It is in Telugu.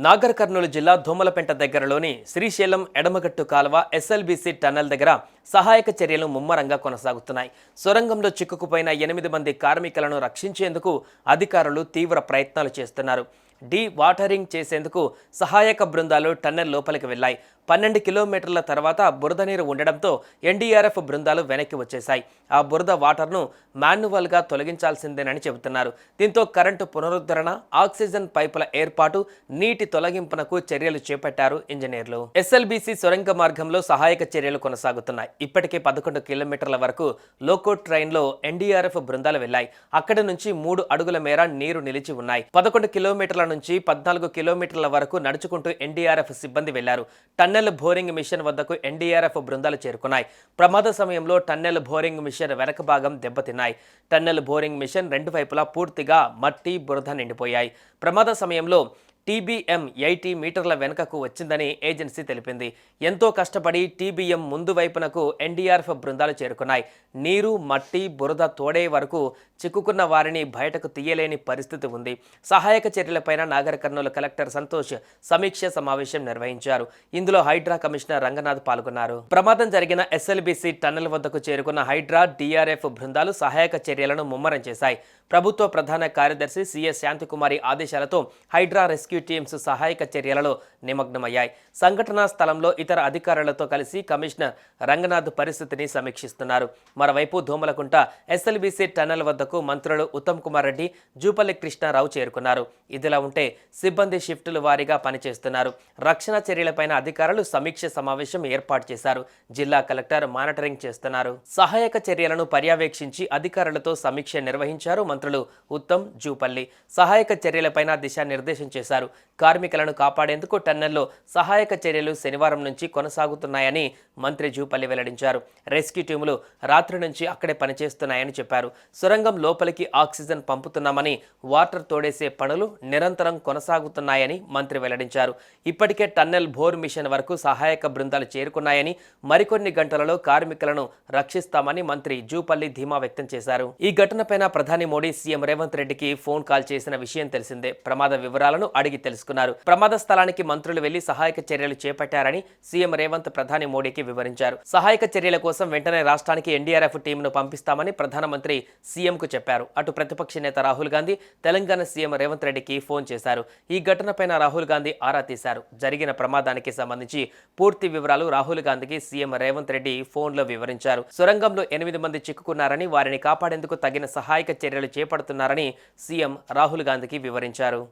నాగర్ కర్నూలు జిల్లా దోమలపెంట దగ్గరలోని శ్రీశైలం ఎడమగట్టు కాలువ ఎస్ఎల్బీసీ టన్నెల్ దగ్గర సహాయక చర్యలు ముమ్మరంగా కొనసాగుతున్నాయి. సొరంగంలో చిక్కుకుపోయిన 8 మంది కార్మికులను రక్షించేందుకు అధికారులు తీవ్ర ప్రయత్నాలు చేస్తున్నారు. వాటరింగ్ చేసేందుకు సహాయక బృందాలు టన్నెల్ లోపలికి వెళ్లాయి. 12 కిలోమీటర్ల తర్వాత బురద నీరు ఉండడంతో ఎన్డీఆర్ఎఫ్ బృందాలు వెనక్కి వచ్చేశాయి. ఆ బురద వాటర్ను మాన్యువల్గా తొలగించాల్సిందేనని చెబుతున్నారు. దీంతో కరెంటు పునరుద్ధరణ, ఆక్సిజన్ పైపుల ఏర్పాటు, నీటి తొలగింపునకు చర్యలు చేపట్టారు ఇంజనీర్లు. ఎస్ఎల్బీసీ సొరంగ మార్గంలో సహాయక చర్యలు కొనసాగుతున్నాయి. ఇప్పటికే 11 కిలోమీటర్ల వరకు లోకో ట్రైన్లో ఎన్డీఆర్ఎఫ్ బృందాలు వెళ్లాయి. అక్కడి నుంచి 3 అడుగుల మేర నీరు నిలిచి ఉన్నాయి. 11 కిలోమీటర్ల నుంచి 14 కిలోమీటర్ల వరకు నడుచుకుంటూ ఎన్డీఆర్ఎఫ్ సిబ్బంది వెళ్లారు. టన్నెల్ బోరింగ్ మిషన్ వద్దకు ఎన్డీఆర్ఎఫ్ బృందాలు చేరుకున్నాయి. ప్రమాద సమయంలో టన్నెల్ బోరింగ్ మిషన్ వెనక భాగం దెబ్బతిన్నాయి. టన్నెల్ బోరింగ్ మిషన్ 2 వైపులా పూర్తిగా మట్టి, బురద నిండిపోయాయి. ప్రమాద సమయంలో టీబీఎం 80 మీటర్ల వెనుకకు వచ్చిందని ఏజెన్సీ తెలిపింది. ఎంతో కష్టపడి టీబీఎం ముందు వైపునకు ఎన్డీఆర్ఎఫ్ బృందాలు చేరుకున్నాయి. నీరు, మట్టి, బురద తోడే వరకు చిక్కుకున్న వారిని బయటకు తీయలేని పరిస్థితి ఉంది. సహాయక చర్యలపైన నాగర్ కర్నూలు కలెక్టర్ సంతోష్ సమీక్ష సమావేశం నిర్వహించారు. ఇందులో హైడ్రా కమిషనర్ రంగనాథ్ పాల్గొన్నారు. ప్రమాదం జరిగిన ఎస్ఎల్బీసీ టన్నెల్ వద్దకు చేరుకున్న హైడ్రా, డీఆర్ఎఫ్ బృందాలు సహాయక చర్యలను ముమ్మరం చేశాయి. ప్రభుత్వ ప్రధాన కార్యదర్శి సిఎస్ శాంతికుమారి ఆదేశాలతో హైడ్రా రెస్క్యూ టీమ్స్ సహాయక చర్యలలో నిమగ్నమయ్యాయి. సంఘటనా స్థలంలో ఇతర అధికారులతో కలిసి కమిషనర్ రంగనాథ్ పరిస్థితిని సమీక్షిస్తున్నారు. మరోవైపు దోమలకుంట ఎస్ఎల్బీసీ టన్నెల్ వద్దకు మంత్రులు ఉత్తమ్ కుమార్ రెడ్డి, జూపల్లి కృష్ణారావు చేరుకున్నారు. ఇదిలా ఉంటే సిబ్బంది షిఫ్టుల వారీగా పనిచేస్తున్నారు. రక్షణ చర్యలపైన అధికారులు సమీక్ష సమావేశం ఏర్పాటు చేశారు. జిల్లా కలెక్టర్ మానిటరింగ్ చేస్తున్నారు. సహాయక చర్యలను పర్యవేక్షించి అధికారులతో సమీక్ష నిర్వహించారు మంత్రులు ఉత్తమ్, జూపల్లి. సహాయక చర్యలపైన దిశానిర్దేశం చేశారు. కార్మికులను కాపాడేందుకు టన్నెల్లో సహాయక చర్యలు శనివారం నుంచి కొనసాగుతున్నాయని మంత్రి జూపల్లి వెల్లడించారు. రెస్క్యూ టీములు రాత్రి నుంచి అక్కడే పనిచేస్తున్నాయని చెప్పారు. సొరంగం లోపలికి ఆక్సిజన్ పంపుతున్నామని, వాటర్ తోడేసే పనులు నిరంతరం కొనసాగుతున్నాయని మంత్రి వెల్లడించారు. ఇప్పటికే టన్నెల్ బోర్ మిషన్ వరకు సహాయక బృందాలు చేరుకున్నాయని, మరికొన్ని గంటలలో కార్మికులను రక్షిస్తామని మంత్రి జూపల్లి ధీమా వ్యక్తం చేశారు. ఈ ఘటనపైన ప్రధాని మోడీ సీఎం రేవంత్ రెడ్డికి ఫోన్ కాల్ చేసిన విషయం తెలిసిందే. ప్రమాద వివరాలను అడిగి తెలుసుకున్నారు. ప్రమాద స్థలానికి మంత్రులు వెళ్లి సహాయక చర్యలు చేపట్టారని సీఎం రేవంత్ ప్రధాని మోడీకి వివరించారు. సహాయక చర్యల కోసం వెంటనే రాష్ట్రానికి ఎన్డీఆర్ఎఫ్ టీంను పంపిస్తామని ప్రధానమంత్రి సీఎంకు చెప్పారు. అటు ప్రతిపక్ష నేత రాహుల్ గాంధీ తెలంగాణ సీఎం రేవంత్ రెడ్డికి ఫోన్ చేశారు. ఈ ఘటనపైన రాహుల్ గాంధీ ఆరా తీశారు. జరిగిన ప్రమాదానికి సంబంధించి పూర్తి వివరాలు రాహుల్ గాంధీకి సీఎం రేవంత్ రెడ్డి ఫోన్లో వివరించారు. సొరంగంలో 8 మంది చిక్కుకున్నారని, వారిని కాపాడేందుకు తగిన సహాయక చర్యలు చేపడుతున్నారని సీఎం రాహుల్ గాంధీకి వివరించారు.